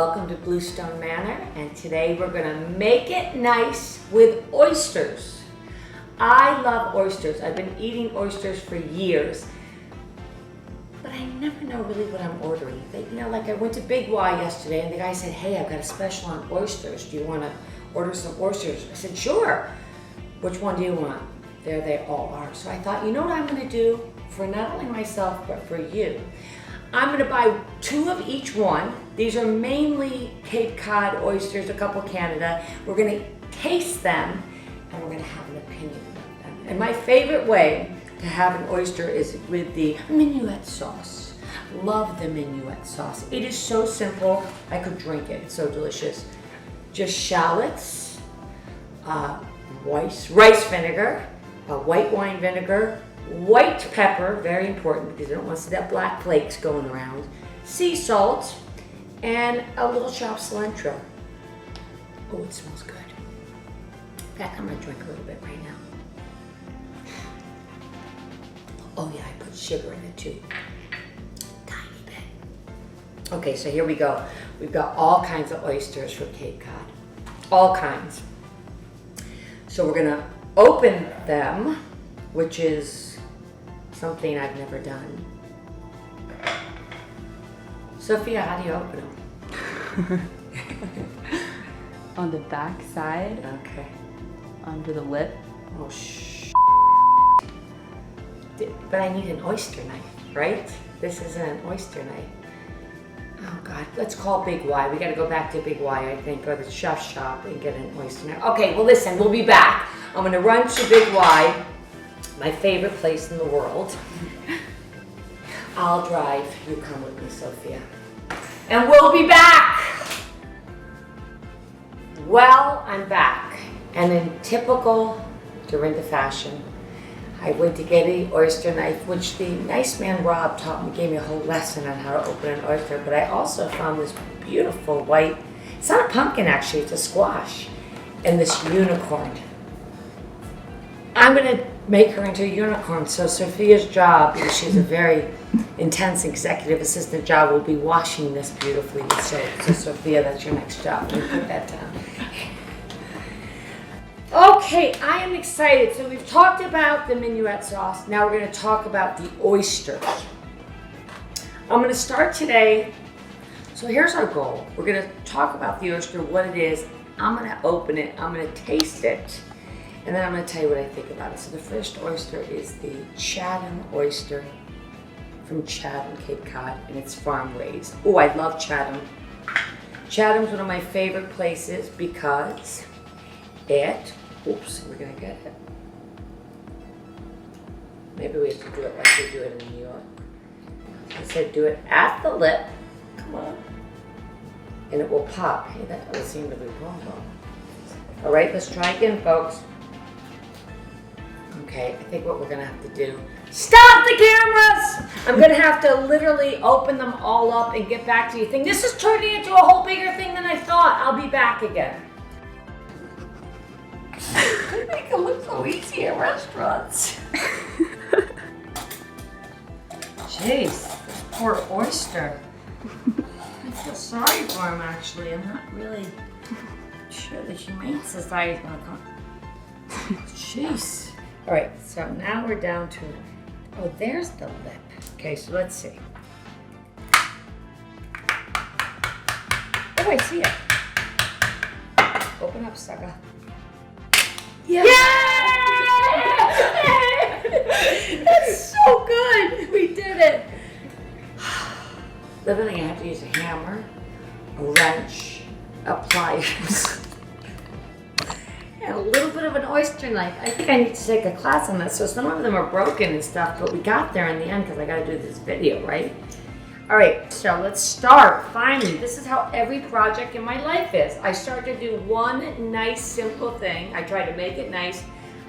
Welcome to Bluestone Manor, and today we're going to make it nice with oysters. I love oysters. I've been eating oysters for years, but I never know really what I'm ordering. Like I went to Big Y yesterday and the guy said, hey, I've got a special on oysters. Do you want to order some oysters? I said, sure. Which one do you want? There they all are. So I thought, you know what I'm going to do for not only myself, but for you? I'm going to buy 2 of each one. These are mainly Cape Cod oysters, a couple Canada. We're going to taste them and we're going to have an opinion about them. And my favorite way to have an oyster is with the minuet sauce. Love the minuet sauce. It is so simple. I could drink it. It's so delicious. Just shallots, rice vinegar, white wine vinegar, white pepper, very important because I don't want to see that black flakes going around, sea salt, and a little chopped cilantro. Oh, it smells good. In fact, I'm going to drink a little bit right now. Oh yeah, I put sugar in it too. Tiny bit. Okay, so here we go. We've got all kinds of oysters from Cape Cod. All kinds. So we're going to open them, which is something I've never done. Sophia, how do you open them? On the back side. Okay. Under the lip. Oh, But I need an oyster knife, right? This isn't an oyster knife. Oh God, let's call Big Y. We gotta go back to Big Y, I think, or the chef shop and get an oyster knife. Okay, well listen, we'll be back. I'm gonna run to Big Y, my favorite place in the world. I'll drive, you come with me, Sophia. And we'll be back. Well, I'm back. And in typical Dorinda fashion, I went to get an oyster knife, which the nice man Rob taught me, gave me a whole lesson on how to open an oyster, but I also found this beautiful white, it's not a pumpkin actually, it's a squash, and this unicorn. I'm gonna make her into a unicorn, so Sophia's job, because she's a very intense executive assistant job, will be washing this beautifully with soap. So Sophia, that's your next job. Let me put that down. Okay, I am excited. So we've talked about the minuet sauce. Now we're going to talk about the oysters. I'm going to start today. So here's our goal. We're going to talk about the oyster, what it is. I'm going to open it. I'm going to taste it. And then I'm going to tell you what I think about it. So the first oyster is the Chatham oyster from Chatham, Cape Cod, and it's farm raised. Oh, I love Chatham. Chatham's one of my favorite places because oops, we're gonna get it. Maybe we have to do it like we do it in New York. I said do it at the lip, come on, and it will pop. Hey, that doesn't seem to be wrong. All right, let's try again, folks. Okay, I think what we're gonna have to do, stop the cameras! I'm gonna have to literally open them all up and get back to you. This is turning into a whole bigger thing than I thought. I'll be back again. They make it look so easy at restaurants. Jeez, this poor oyster. I feel sorry for him actually. I'm not really sure the Humane Society is gonna come. Jeez. All right, so now we're down to, oh, there's the lip. Okay, so let's see. Oh, I see it. Open up, sucker. Yeah! That's so good! We did it! Literally, I have to use a hammer, a wrench, a pliers, and a little bit of an oyster knife. I think I need to take a class on that. So some of them are broken and stuff, but we got there in the end because I got to do this video, right? All right, so let's start. Finally, this is how every project in my life is. I start to do one nice, simple thing. I try to make it nice.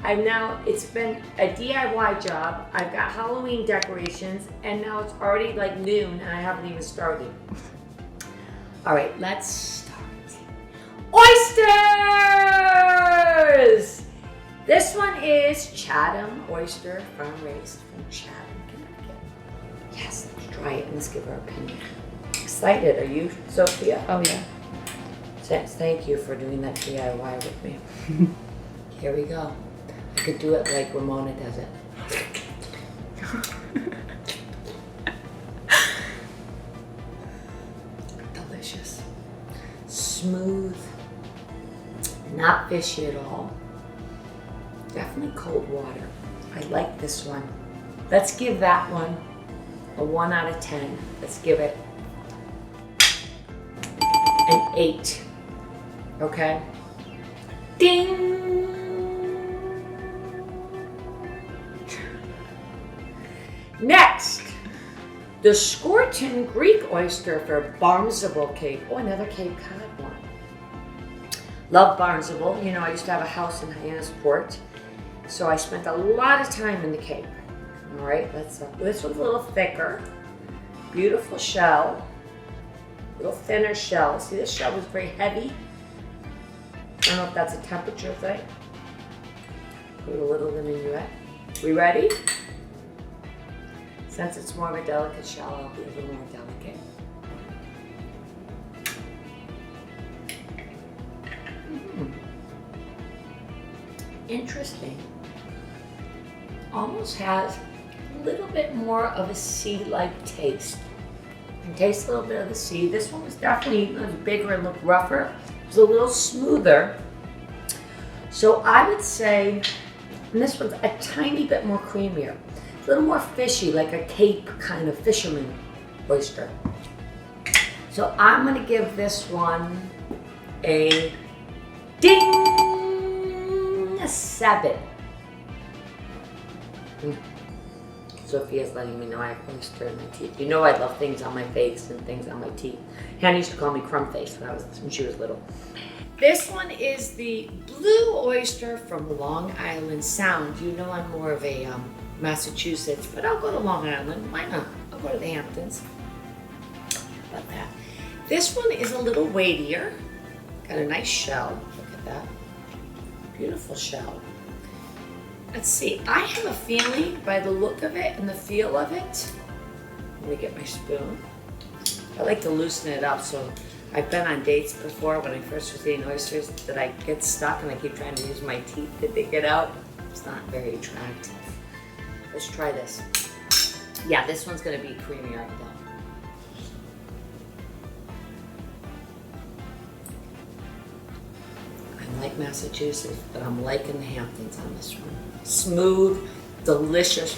It's been a DIY job. I've got Halloween decorations, and now it's already like noon, and I haven't even started. All right, let's start. Oysters! This one is Chatham oyster, farm raised from Chatham, Connecticut. Yes, let's try it and let's give our opinion. excited. Are you, Sophia? Oh yeah. Thank you for doing that DIY with me. Here we go. I could do it like Ramona does it. Delicious. Smooth. Not fishy at all. Definitely cold water. I like this one. Let's give that one a 1 out of 10. Let's give it an 8. Okay? Ding! Next, the Scorton Greek oyster for Barnstable Cape. Oh, another Cape Cod one. Love Barnstable. You know, I used to have a house in Hyannisport, so I spent a lot of time in the Cape. All right, this one's a little thicker. Beautiful shell. Little thinner shell. See, this shell was very heavy. I don't know if that's a temperature thing. Put a little minuet. We ready? Since it's more of a delicate shell, I'll be a little more delicate. Interesting. Almost has a little bit more of a sea-like taste. And taste a little bit of the sea. This one was definitely bigger and looked rougher. It was a little smoother. So I would say, and this one's a tiny bit more creamier. A little more fishy, like a Cape kind of fisherman oyster. So I'm gonna give this one a ding, a 7. Sophia's letting me know I have oyster in my teeth. You know I love things on my face and things on my teeth. Hannah used to call me crumb face when she was little. This one is the blue oyster from Long Island Sound. You know I'm more of a Massachusetts, but I'll go to Long Island. Why not? I'll go to the Hamptons. How about that? This one is a little weightier. Got a nice shell. Look at that. Beautiful shell. Let's see. I have a feeling by the look of it and the feel of it. Let me get my spoon. I like to loosen it up, so I've been on dates before when I first was eating oysters that I get stuck and I keep trying to use my teeth to dig it out. It's not very attractive. Let's try this. Yeah, this one's gonna be creamier though. I like Massachusetts, but I'm liking the Hamptons on this one. Smooth, delicious.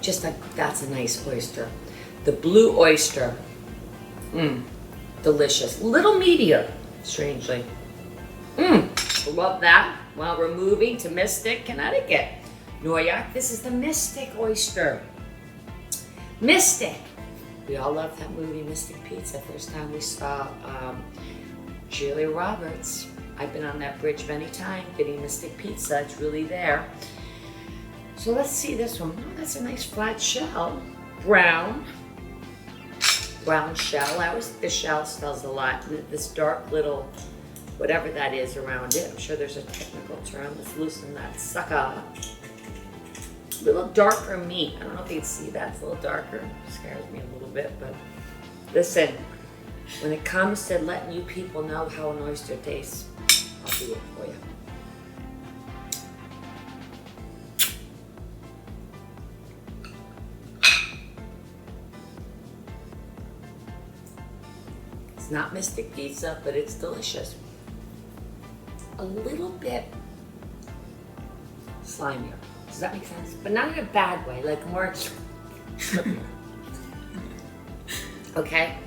Just like, that's a nice oyster. The blue oyster, delicious. Little meatier, strangely. Love that. Well, we're moving to Mystic, Connecticut. Noyak, this is the Mystic oyster. Mystic. We all love that movie, Mystic Pizza. First time we saw Julia Roberts. I've been on that bridge many times getting Mystic Pizza. It's really there. So let's see this one. Oh, that's a nice flat shell. Brown shell. The shell smells a lot. This dark little, whatever that is around it. I'm sure there's a technical term. Let's loosen that sucker. A little darker meat. I don't know if you can see that. It's a little darker. It scares me a little bit, but listen, when it comes to letting you people know how an oyster tastes, I'll do it for you. It's not Mystic Pizza, but it's delicious. A little bit slimier. Does that make sense? But not in a bad way, like more okay.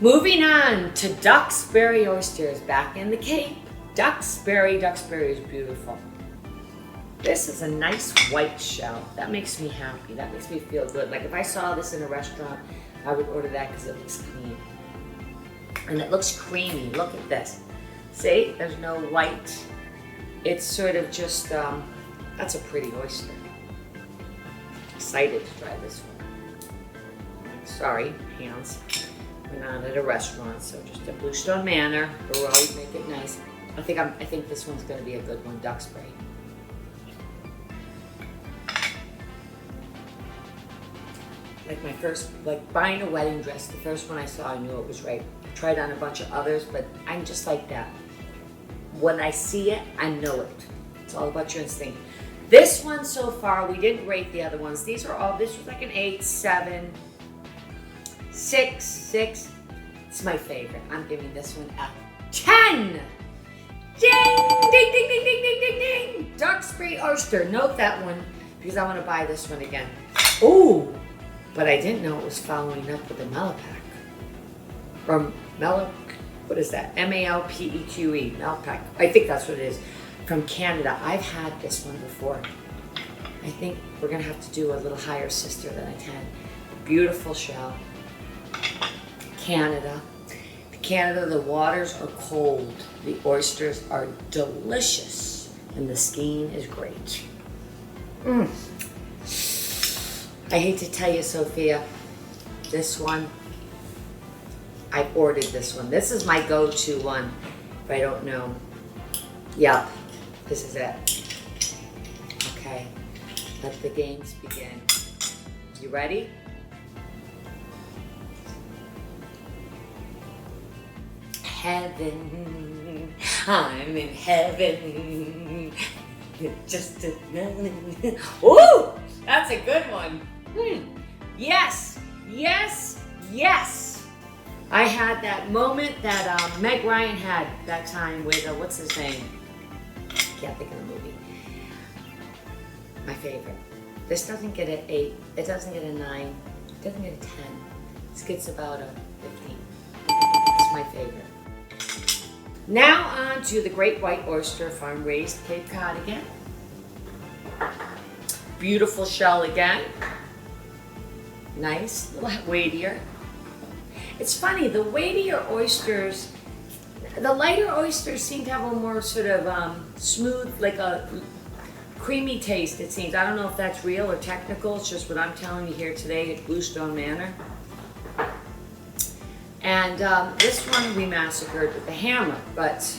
Moving on to Duxbury oysters back in the Cape. Duxbury is beautiful. This is a nice white shell. That makes me happy. That makes me feel good. Like if I saw this in a restaurant, I would order that because it looks clean. And it looks creamy. Look at this. See, there's no white. It's sort of just, that's a pretty oyster. Excited to try this one. Sorry, hands. We're not at a restaurant, so just a Bluestone Manor, where we always make it nice. I think this one's going to be a good one, Duxbury. like my first, like buying a wedding dress, the first one I saw, I knew it was right. I tried on a bunch of others, but I'm just like that. When I see it, I know it. It's all about your instinct. This one so far, we didn't rate the other ones. These are all, this was like an 8, 7, 6, 6. It's my favorite. I'm giving this one a 10. Ding, ding, ding, ding, ding, ding, ding, ding. Duxbury oyster. Note that one because I want to buy this one again. Ooh, but I didn't know it was following up with a Malapack. Or what is that? Malpeque, Malapack. I think that's what it is. From Canada. I've had this one before. I think we're gonna have to do a little higher sister than a 10. Beautiful shell. Canada. Canada, the waters are cold. The oysters are delicious. And the skiing is great. I hate to tell you, Sophia, this one, I've ordered this one. This is my go-to one, if I don't know. Yep, this is it. Okay, let the games begin. You ready? Heaven, I'm in heaven. Just a ooh, that's a good one. Yes, yes, yes. I had that moment that Meg Ryan had that time with what's his name? Can't think of the movie. My favorite. This doesn't get an 8. It doesn't get a 9. It doesn't get a 10. This gets about a 15. It's my favorite. Now on to the great white oyster farm raised Cape Cod again. Beautiful shell again. Nice, a little weightier. It's funny, the weightier oysters, the lighter oysters seem to have a more sort of smooth, like a creamy taste, it seems. I don't know if that's real or technical. It's just what I'm telling you here today at Bluestone Manor. And this one we massacred with the hammer, but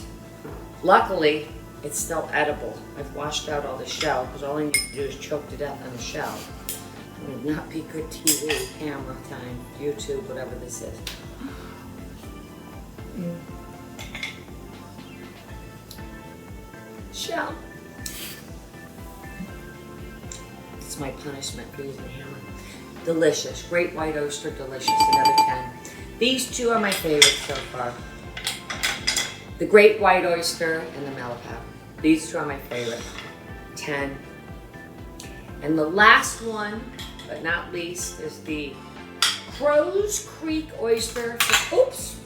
luckily it's still edible. I've washed out all the shell because all I need to do is choke to death on the shell. It would not be good TV, camera time, YouTube, whatever this is. Shell. It's my punishment for using the hammer. Delicious, great white oyster, delicious, another 10. These two are my favorites so far. The great white oyster and the Malapack. These two are my favorite. 10. And the last one, but not least, is the Crow's Creek oyster. Oops.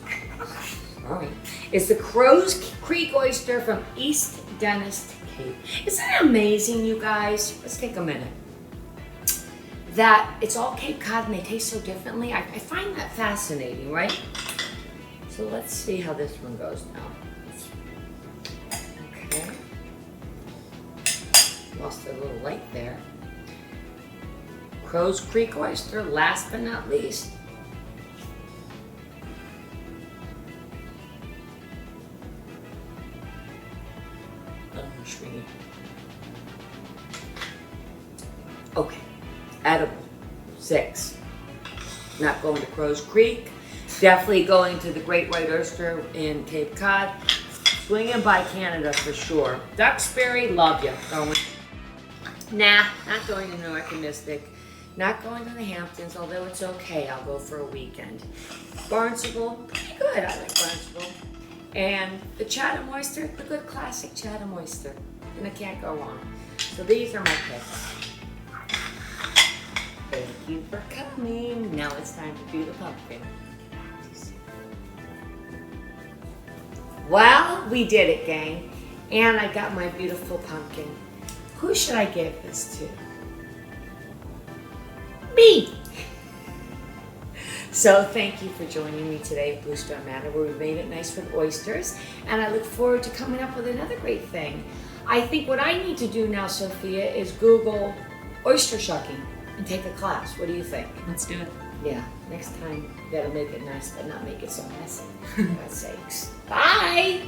Sorry. It's the Crow's Creek oyster from East Dennis, Cape. Isn't it amazing, you guys? Let's take a minute. That it's all Cape Cod and they taste so differently. I find that fascinating, right? So let's see how this one goes now. Okay. Lost a little light there. Crow's Creek oyster, last but not least. Okay. Edible, 6. Not going to Crow's Creek. Definitely going to the Great White Oyster in Cape Cod. Swinging by Canada for sure. Duxbury, love you. Going. Nah, not going to Newark and Mystic. Not going to the Hamptons, although it's okay. I'll go for a weekend. Barnstable, pretty good. I like Barnstable. And the Chatham Oyster, the good classic Chatham Oyster. And I can't go wrong. So these are my picks. Thank you for coming. Now it's time to do the pumpkin. Well, we did it, gang. And I got my beautiful pumpkin. Who should I give this to? Me! So thank you for joining me today at Bluestone Manor, where we made it nice with oysters. And I look forward to coming up with another great thing. I think what I need to do now, Sophia, is Google oyster shucking and take a class. What do you think? Let's do it. Yeah, next time you gotta make it nice, but not make it so messy. For God's sakes. Bye!